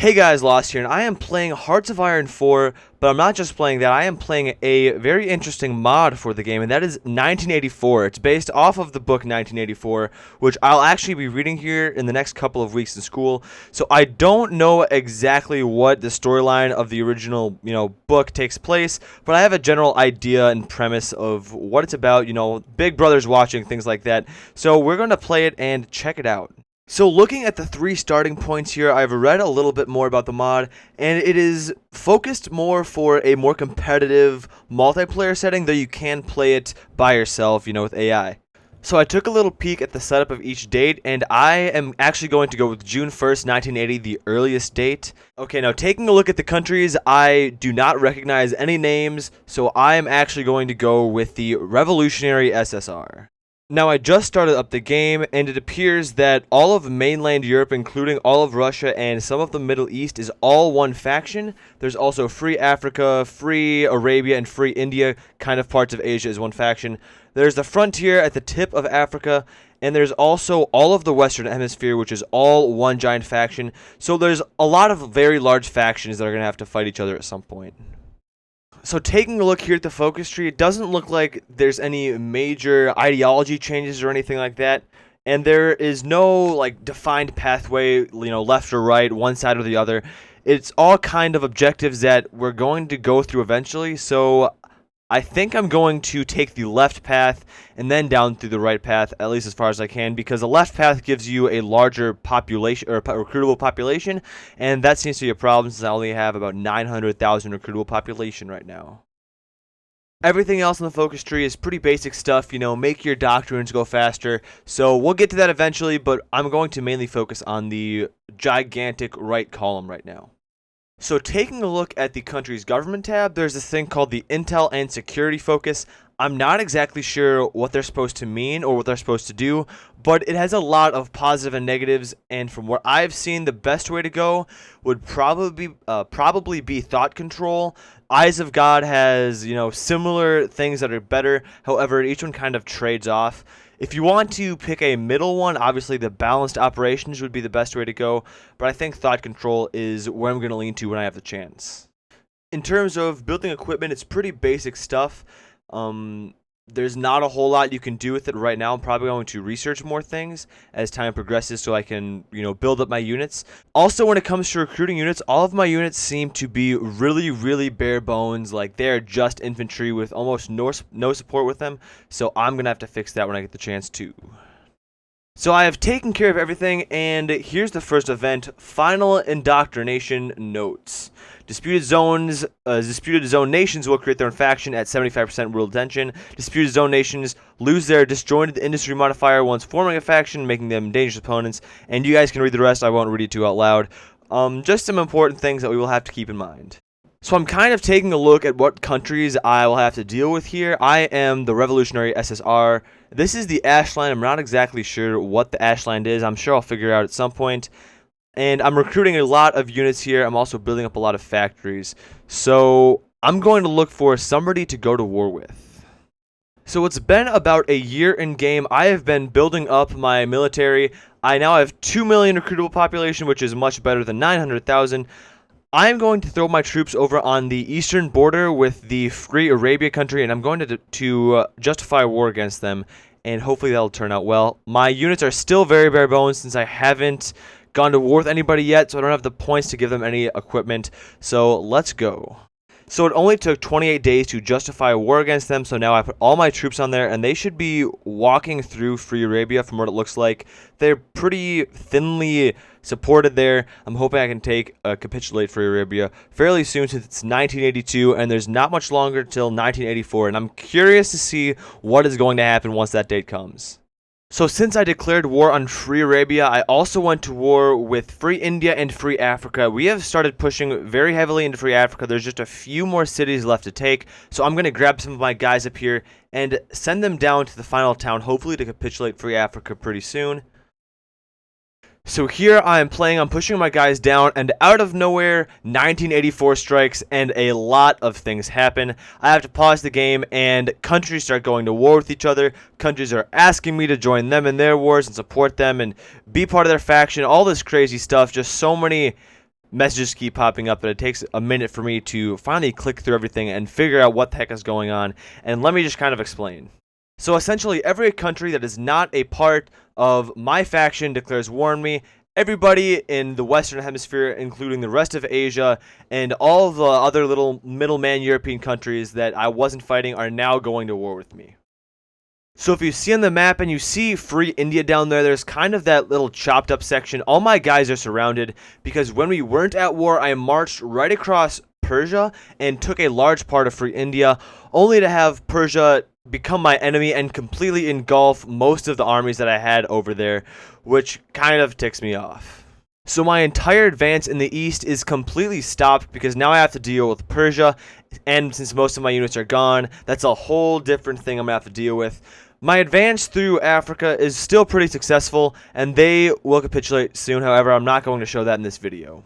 Hey guys, Lost here, and I am playing Hearts of Iron 4, but I'm not just playing that, I am playing a very interesting mod for the game, and that is 1984. It's based off of the book 1984, which I'll actually be reading here in the next couple of weeks in school. So I don't know exactly what the storyline of the original, book takes place, but I have a general idea and premise of what it's about, Big Brother's watching, things like that. So we're going to play it and check it out. So looking at the three starting points here, I've read a little bit more about the mod, and it is focused more for a more competitive multiplayer setting, though you can play it by yourself, with AI. So I took a little peek at the setup of each date, and I am actually going to go with June 1st, 1980, the earliest date. Okay, now taking a look at the countries, I do not recognize any names, so I am actually going to go with the Revolutionary SSR. Now, I just started up the game, and it appears that all of mainland Europe, including all of Russia and some of the Middle East, is all one faction. There's also Free Africa, Free Arabia, and Free India, kind of parts of Asia, is one faction. There's the frontier at the tip of Africa, and there's also all of the Western Hemisphere, which is all one giant faction. So there's a lot of very large factions that are going to have to fight each other at some point. So taking a look here at the focus tree, it doesn't look like there's any major ideology changes or anything like that. And there is no defined pathway, left or right, one side or the other. It's all kind of objectives that we're going to go through eventually. So I think I'm going to take the left path and then down through the right path, at least as far as I can, because the left path gives you a larger population or recruitable population, and that seems to be a problem since I only have about 900,000 recruitable population right now. Everything else on the focus tree is pretty basic stuff, make your doctrines go faster. So we'll get to that eventually, but I'm going to mainly focus on the gigantic right column right now. So taking a look at the country's government tab, there's this thing called the Intel and Security Focus. I'm not exactly sure what they're supposed to mean or what they're supposed to do, but it has a lot of positive and negatives, and from what I've seen, the best way to go would probably be Thought Control. Eyes of God has, similar things that are better, however, each one kind of trades off. If you want to pick a middle one, obviously the Balanced Operations would be the best way to go, but I think Thought Control is where I'm going to lean to when I have the chance. In terms of building equipment, it's pretty basic stuff. There's not a whole lot you can do with it right now. I'm probably going to research more things as time progresses so I can, build up my units. Also, when it comes to recruiting units, all of my units seem to be really, really bare bones. Like, they're just infantry with almost no support with them. So I'm going to have to fix that when I get the chance to. So I have taken care of everything, and here's the first event, Final Indoctrination Notes. Disputed zone nations will create their own faction at 75% world attention. Disputed zone nations lose their disjointed industry modifier once forming a faction, making them dangerous opponents. And you guys can read the rest, I won't read it too out loud. Just some important things that we will have to keep in mind. So I'm kind of taking a look at what countries I will have to deal with here. I am the Revolutionary SSR. This is the Ashland. I'm not exactly sure what the Ashland is. I'm sure I'll figure it out at some point. And I'm recruiting a lot of units here. I'm also building up a lot of factories. So I'm going to look for somebody to go to war with. So it's been about a year in game. I have been building up my military. I now have 2 million recruitable population, which is much better than 900,000. I'm going to throw my troops over on the eastern border with the Free Arabia country, and I'm going to justify a war against them, and hopefully that'll turn out well. My units are still very bare bones since I haven't gone to war with anybody yet, so I don't have the points to give them any equipment, so let's go. So it only took 28 days to justify a war against them, so now I put all my troops on there, and they should be walking through Free Arabia from what it looks like. They're pretty thinly supported there. I'm hoping I can capitulate Free Arabia fairly soon since it's 1982, and there's not much longer till 1984, and I'm curious to see what is going to happen once that date comes. So since I declared war on Free Arabia, I also went to war with Free India and Free Africa. We have started pushing very heavily into Free Africa. There's just a few more cities left to take. So I'm going to grab some of my guys up here and send them down to the final town, hopefully to capitulate Free Africa pretty soon. So here I am playing, I'm pushing my guys down, and out of nowhere, 1984 strikes, and a lot of things happen. I have to pause the game, and countries start going to war with each other. Countries are asking me to join them in their wars and support them and be part of their faction, all this crazy stuff. Just so many messages keep popping up, but it takes a minute for me to finally click through everything and figure out what the heck is going on. And let me just kind of explain. So essentially, every country that is not a part of my faction declares war on me. Everybody in the Western Hemisphere, including the rest of Asia and all the other little middleman European countries that I wasn't fighting, are now going to war with me. So if you see on the map and you see Free India down there, there's kind of that little chopped up section. All my guys are surrounded because when we weren't at war, I marched right across Persia and took a large part of Free India, only to have Persia become my enemy and completely engulf most of the armies that I had over there, which kind of ticks me off. So my entire advance in the east is completely stopped because now I have to deal with Persia, and since most of my units are gone, that's a whole different thing I'm going to have to deal with. My advance through Africa is still pretty successful, and they will capitulate soon. However, I'm not going to show that in this video.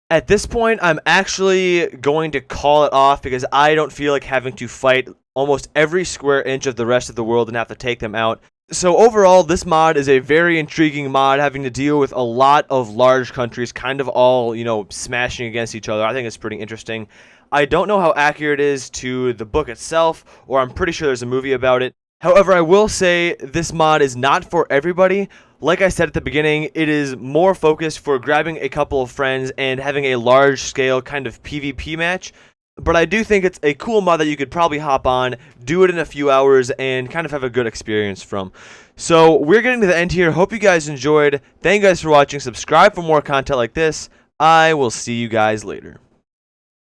At this point, I'm actually going to call it off because I don't feel like having to fight almost every square inch of the rest of the world and have to take them out. So overall, this mod is a very intriguing mod, having to deal with a lot of large countries kind of all, smashing against each other. I think it's pretty interesting. I don't know how accurate it is to the book itself, or I'm pretty sure there's a movie about it. However, I will say this mod is not for everybody. Like I said at the beginning, it is more focused for grabbing a couple of friends and having a large-scale kind of PvP match. But I do think it's a cool mod that you could probably hop on, do it in a few hours, and kind of have a good experience from. So we're getting to the end here. Hope you guys enjoyed. Thank you guys for watching. Subscribe for more content like this. I will see you guys later.